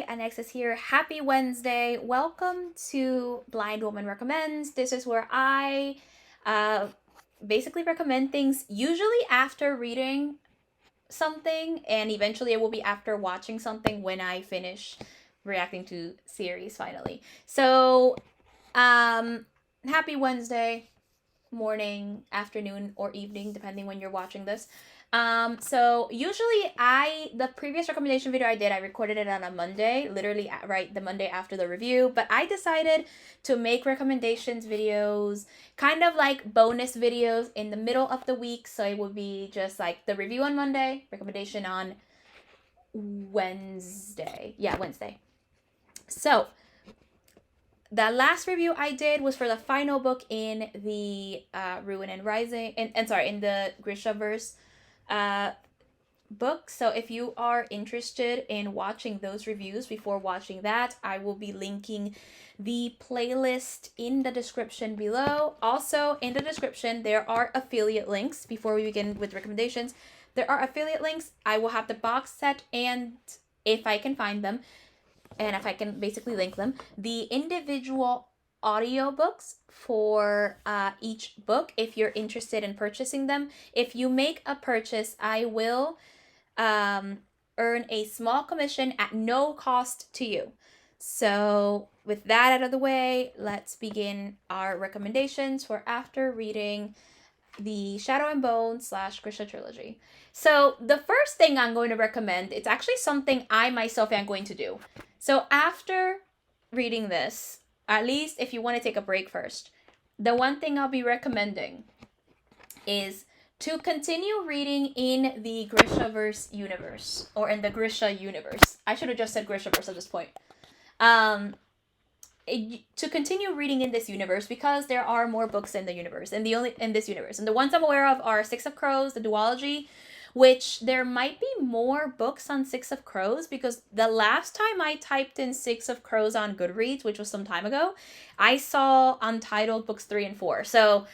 Anexis here. Happy Wednesday. Welcome to Blind Woman Recommends. This is where I basically recommend things usually after reading something, and eventually it will be after watching something when I finish reacting to series finally. So, happy Wednesday morning, afternoon, or evening, depending when you're watching this. So usually the previous recommendation video I recorded it on a Monday, literally right the Monday after the review, but I decided to make recommendations videos, kind of like bonus videos in the middle of the week. So it would be just like the review on Monday, recommendation on Wednesday. Yeah, Wednesday. So the last review I did was for the final book in the Ruin and Rising, in the Grishaverse book. So if you are interested in watching those reviews before watching that, I will be linking the playlist in the description below. Also, in the description, there are affiliate links. Before we begin with recommendations, there are affiliate links. I will have the box set, and if I can find them, and if I can basically link them, the individual audiobooks for each book if you're interested in purchasing them. If you make a purchase, I will earn a small commission at no cost to you. So with that out of the way, let's begin our recommendations for after reading the Shadow and Bone / Grisha trilogy. So the first thing I'm going to recommend, it's actually something I myself am going to do. So after reading this, at least if you want to take a break first, the one thing I'll be recommending is to continue reading in the Grishaverse universe, or in the Grisha universe. I should have just said Grishaverse at this point. To continue reading in this universe, because there are more books in the universe, in this universe. And the ones I'm aware of are Six of Crows, the duology, which there might be more books on Six of Crows, because the last time I typed in Six of Crows on Goodreads, which was some time ago, I saw Untitled books 3 and 4. So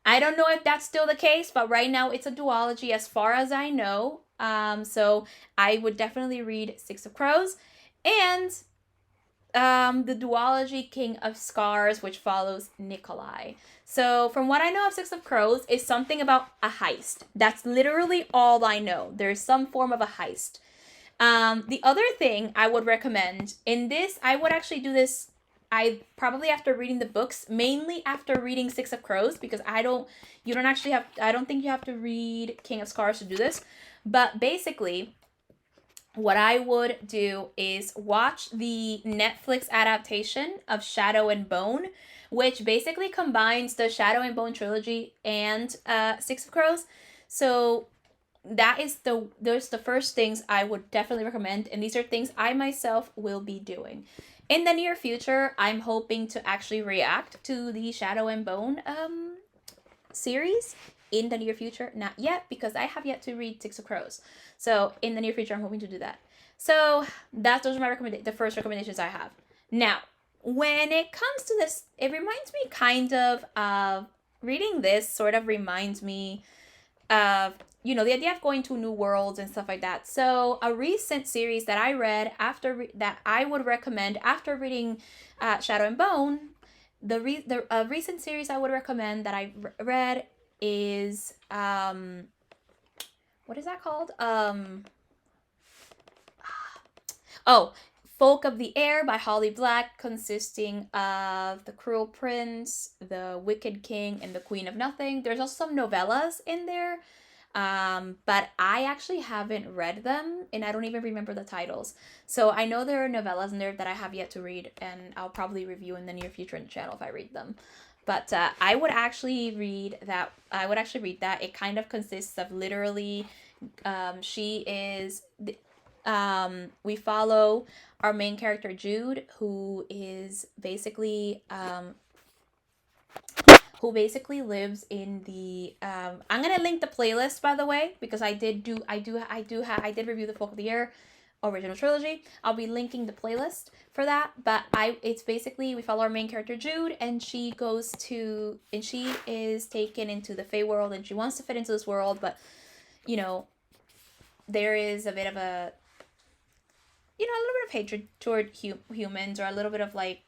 I don't know if that's still the case, but right now it's a duology as far as I know. So I would definitely read Six of Crows, and the duology King of Scars, which follows Nikolai. So from what I know of Six of Crows is something about a heist. That's literally all I know. There's some form of a heist. The other thing I would recommend in this, I would actually do this, I probably after reading the books, mainly after reading Six of Crows, because I don't think you have to read King of Scars to do this. But basically, what I would do is watch the Netflix adaptation of Shadow and Bone, which basically combines the Shadow and Bone trilogy and Six of Crows. So that is those the first things I would definitely recommend, and these are things I myself will be doing. In the near future, I'm hoping to actually react to the Shadow and Bone series in the near future. Not yet, because I have yet to read Six of Crows. So in the near future, I'm hoping to do that. So those are the first recommendations I have. Now, when it comes to this, it reminds me kind of reading this sort of reminds me of, the idea of going to new worlds and stuff like that. So a recent series that I read that I would recommend after reading Shadow and Bone, the recent series I would recommend that I read is what is that called? Folk of the Air by Holly Black, consisting of The Cruel Prince, The Wicked King, and The Queen of Nothing. There's also some novellas in there, but I actually haven't read them, and I don't even remember the titles. So I know there are novellas in there that I have yet to read, and I'll probably review in the near future in the channel if I read them. But I would actually read that. It kind of consists of literally, we follow our main character Jude, who is basically lives in the I'm gonna link the playlist, by the way, because I did review the Folk of the Air original trilogy. I'll be linking the playlist for that, but it's basically we follow our main character Jude, and she is taken into the Fey world, and she wants to fit into this world, but there is a bit of a hatred toward humans, or a little bit of like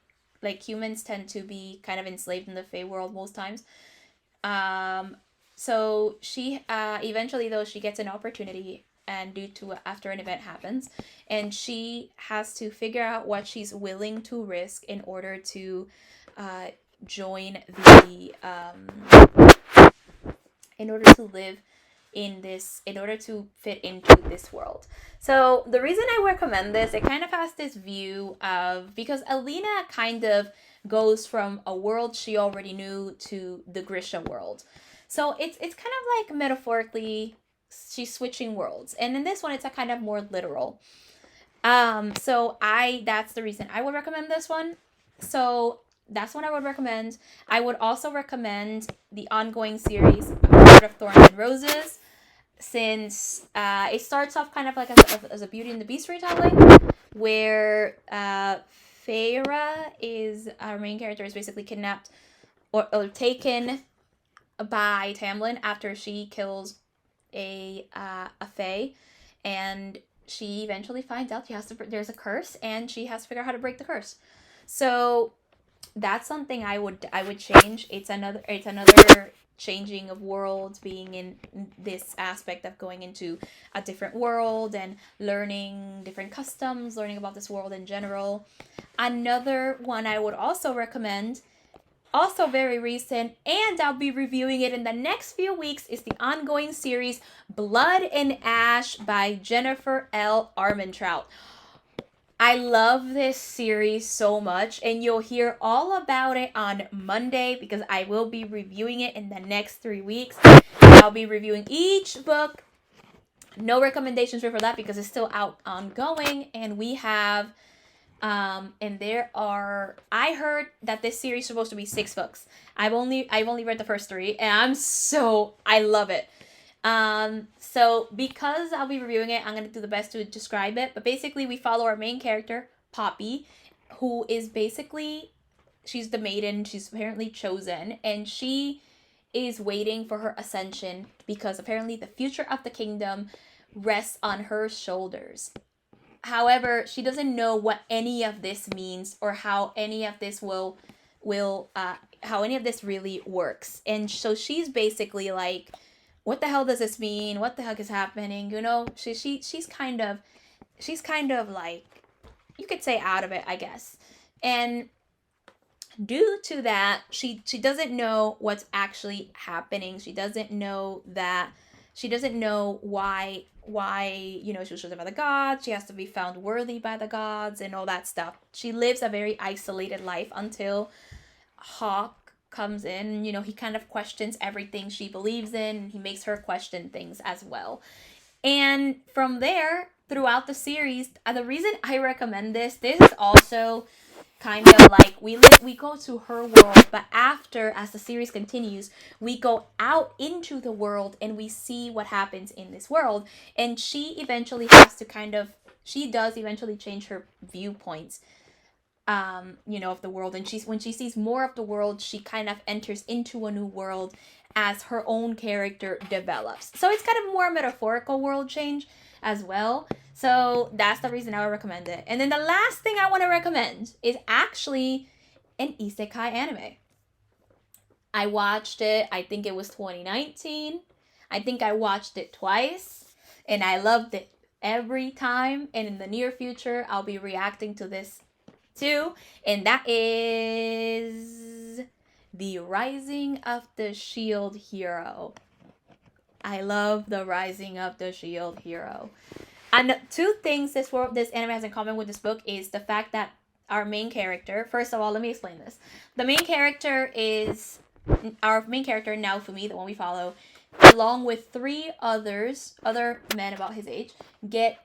humans tend to be kind of enslaved in the Fey world most times. So she eventually, though, she gets an opportunity, and due to after an event happens, and she has to figure out what she's willing to risk in order to join the in order to live in order to fit into this world. So the reason I recommend this, it kind of has this view of, because Alina kind of goes from a world she already knew to the Grisha world. So it's kind of like metaphorically she's switching worlds. And in this one it's a kind of more literal. So that's the reason I would recommend this one. So that's what I would recommend. I would also recommend the ongoing series Heart of Thorns and Roses, since it starts off kind of like as a Beauty and the Beast retelling, where Feyre is, our main character, is basically kidnapped or taken by Tamlin after she kills a Fae, and she eventually finds out there's a curse, and she has to figure out how to break the curse. So that's something I would change. It's another changing of worlds, being in this aspect of going into a different world and learning different customs, learning about this world in general. Another one I would also recommend, also very recent, and I'll be reviewing it in the next few weeks, is the ongoing series Blood and Ash by Jennifer L. Armentrout. I love this series so much, and you'll hear all about it on Monday, because I will be reviewing it in the next 3 weeks. I'll be reviewing each book. No recommendations for that because it's still out ongoing, and we have and there are, I heard that this series is supposed to be 6 books. I've only read the first 3, and I love it. So because I'll be reviewing it, I'm going to do the best to describe it. But basically, we follow our main character, Poppy, who is basically, she's the maiden. She's apparently chosen, and she is waiting for her ascension because apparently the future of the kingdom rests on her shoulders. However, she doesn't know what any of this means, or how any of this how any of this really works. And so she's basically like, what the hell does this mean? What the heck is happening? You know, she's kind of like, you could say, out of it, I guess. And due to that, she doesn't know what's actually happening. She doesn't know why she was chosen by the gods. She has to be found worthy by the gods and all that stuff. She lives a very isolated life until Hawk comes in. He kind of questions everything she believes in. He makes her question things as well. And from there, throughout the series, the reason I recommend this is also kind of like, we go to her world, but as the series continues, we go out into the world and we see what happens in this world. And she eventually does eventually change her viewpoints, of the world. And when she sees more of the world, she kind of enters into a new world as her own character develops. So it's kind of more metaphorical world change as well. So that's the reason I would recommend it. And then the last thing I want to recommend is actually an isekai anime. I watched it, I think it was 2019. I think I watched it twice, and I loved it every time. And in the near future, I'll be reacting to this too. And that is The Rising of the Shield Hero. I love The Rising of the Shield Hero. And 2 things this anime has in common with this book is the fact that our main character, first of all, let me explain this. Our main character, Naofumi, the one we follow, along with 3 other men about his age, get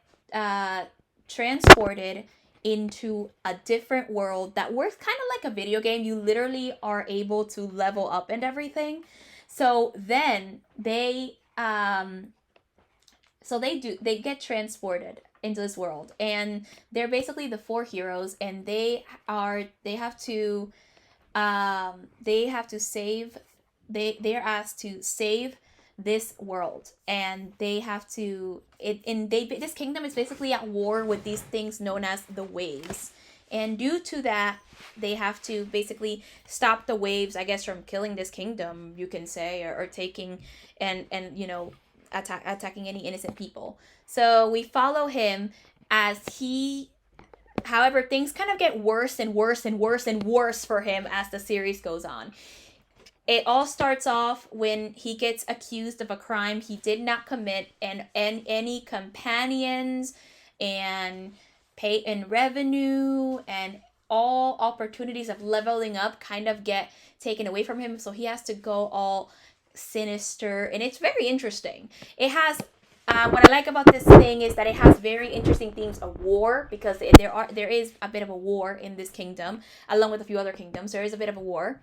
transported into a different world that works kind of like a video game. You literally are able to level up and everything. So then they get transported into this world, and they're basically the 4 heroes, and they are asked to save this world, and they have to this kingdom is basically at war with these things known as the waves. And due to that, they have to basically stop the waves, I guess, from killing this kingdom, you can say, or taking and attacking any innocent people. So we follow him as he, however, things kind of get worse and worse and worse and worse for him as the series goes on. It all starts off when he gets accused of a crime he did not commit, and any companions and pay in revenue and all opportunities of leveling up kind of get taken away from him, so he has to go all sinister, and it's very interesting. It has what I like about this thing is that it has very interesting themes of war, because there is a bit of a war in this kingdom, along with a few other kingdoms. There is a bit of a war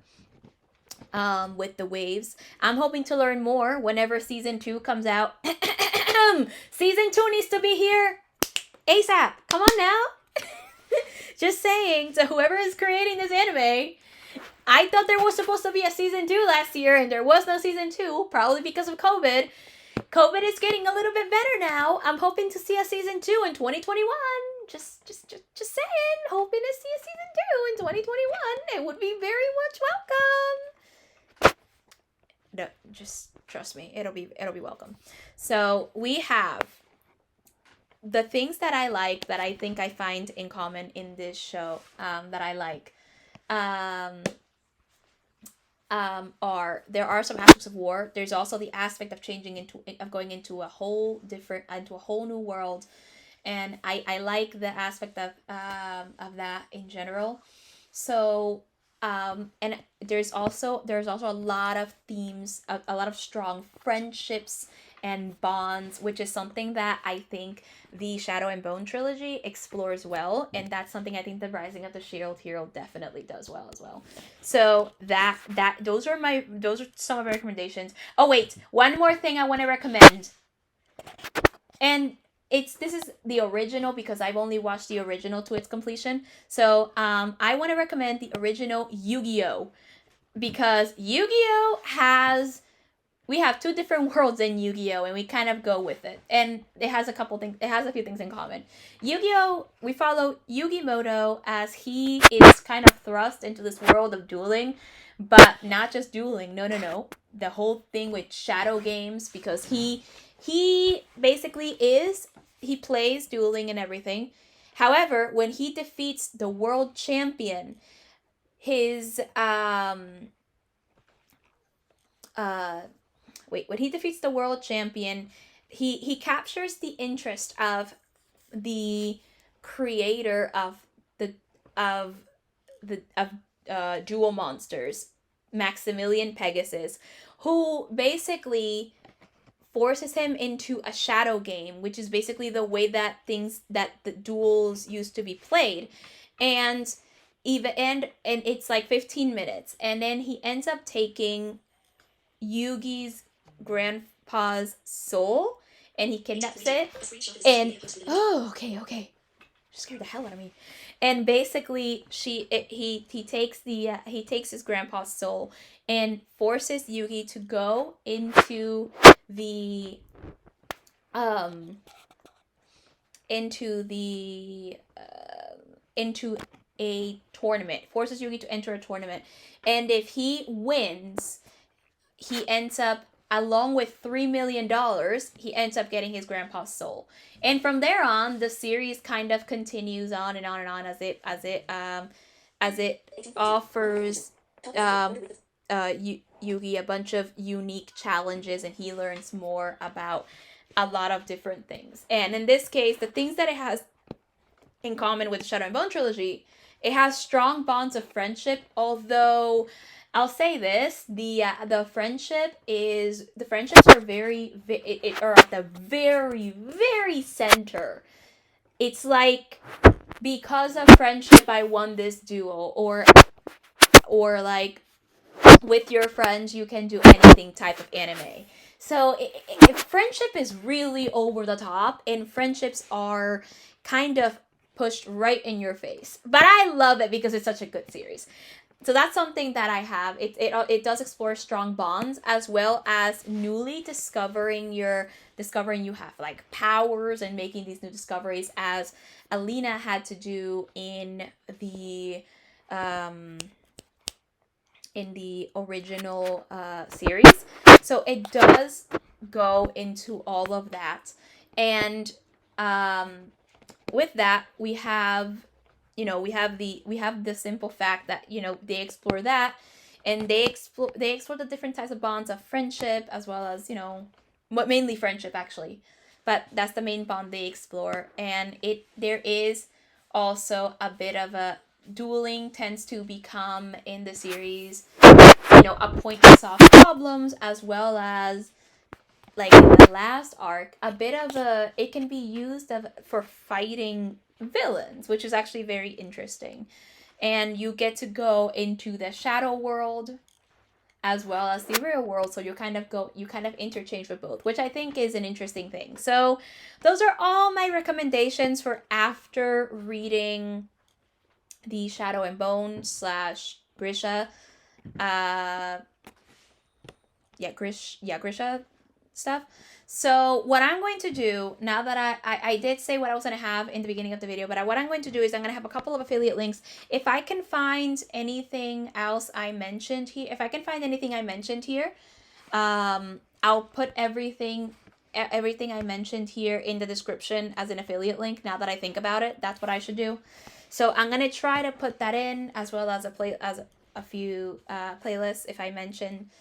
with the waves. I'm hoping to learn more whenever season 2 comes out. Season 2 needs to be here ASAP. Come on now. Just saying to whoever is creating this anime, I thought there was supposed to be a season 2 last year, and there was no season 2, probably because of COVID. COVID is getting a little bit better now. I'm hoping to see a season 2 in 2021. Just saying, hoping to see a season 2 in 2021. It would be very much welcome. No, just trust me. It'll be welcome. So we have the things that I like, that I think I find in common in this show, that I like, there are some aspects of war. There's also the aspect of going into a whole new world, and I like the aspect of that in general. So and there's also a lot of themes, a lot of strong friendships and bonds, which is something that I think the Shadow and Bone trilogy explores well, and that's something I think the Rising of the Shield Hero definitely does well as well. So those are some of my recommendations. Oh wait, one more thing I want to recommend, and this is the original, because I've only watched the original to its completion. So I want to recommend the original YuGiOh, because YuGiOh we have 2 different worlds in YuGiOh, and we kind of go with it. And it has a few things in common. YuGiOh, we follow Yugi Moto as he is kind of thrust into this world of dueling, but not just dueling. No. The whole thing with shadow games, because he basically he plays dueling and everything. However, when he defeats the world champion, when he defeats the world champion, he captures the interest of the creator of Jewel Monsters, Maximilian Pegasus, who basically forces him into a shadow game, which is basically the way that the duels used to be played. And it's like 15 minutes, and then he ends up taking Yugi's grandpa's soul, and he kidnaps it, and okay, scared the hell out of me. And basically he takes his grandpa's soul and forces Yugi to go into the into a tournament, forces Yugi to enter a tournament, and if he wins, he ends up, along with $3 million, he ends up getting his grandpa's soul. And from there on, the series kind of continues on and on and on, as it offers Yugi a bunch of unique challenges, and he learns more about a lot of different things. And in this case, the things that it has in common with Shadow and Bone trilogy, it has strong bonds of friendship, although I'll say this: the friendships are are at the very, very center. It's like, because of friendship, I won this duel, or like, with your friends you can do anything type of anime. So friendship is really over the top, and friendships are kind of pushed right in your face. But I love it because it's such a good series. So that's something that I have. It does explore strong bonds, as well as newly discovering you have like powers and making these new discoveries, as Alina had to do the um in the original series. So it does go into all of that. And with that, we have the simple fact that they explore that, and they explore the different types of bonds of friendship, as well as what mainly friendship actually, but that's the main bond they explore. And there is also a bit of a dueling tends to become in the series, a point to solve problems, as well as like in the last arc, a bit of it can be used for fighting villains, which is actually very interesting. And you get to go into the shadow world as well as the real world, so you kind of interchange with both, which I think is an interesting thing. So those are all my recommendations for after reading the Shadow and Bone / Grisha Grisha stuff. So what I'm going to do, now that I did say what I was going to have in the beginning of the video, but what I'm going to do is I'm going to have a couple of affiliate links. If I can find anything else I mentioned here, I'll put everything I mentioned here in the description as an affiliate link. Now that I think about it, that's what I should do. So I'm going to try to put that in, as well as a few playlists if I mention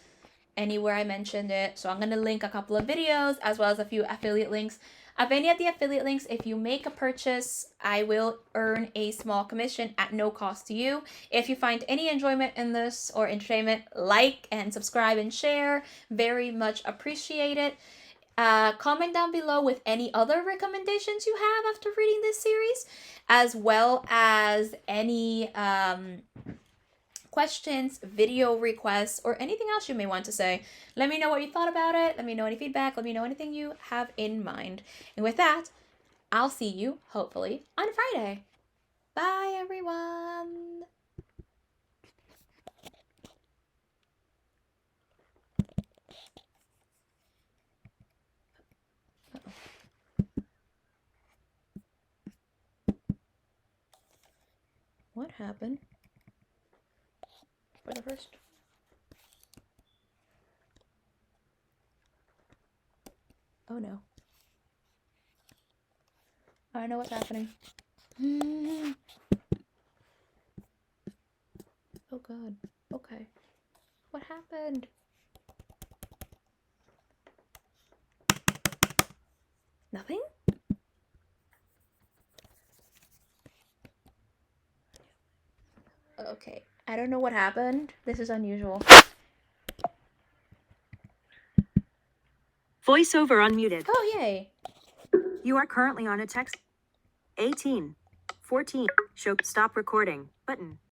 anywhere I mentioned it. So I'm going to link a couple of videos, as well as a few affiliate links. Of any of the affiliate links, if you make a purchase, I will earn a small commission at no cost to you. If you find any enjoyment in this or entertainment, like and subscribe and share. Very much appreciate it. Comment down below with any other recommendations you have after reading this series, as well as any questions, video requests, or anything else you may want to say. Let me know what you thought about it. Let me know any feedback. Let me know anything you have in mind. And with that, I'll see you, hopefully, on Friday. Bye, everyone. What happened? For the first. Oh no. I know what's happening. Oh god. Okay. What happened? Nothing? Okay. I don't know what happened. This is unusual. Voiceover unmuted. Oh, yay. You are currently on a text. 18. 14. Show stop recording button.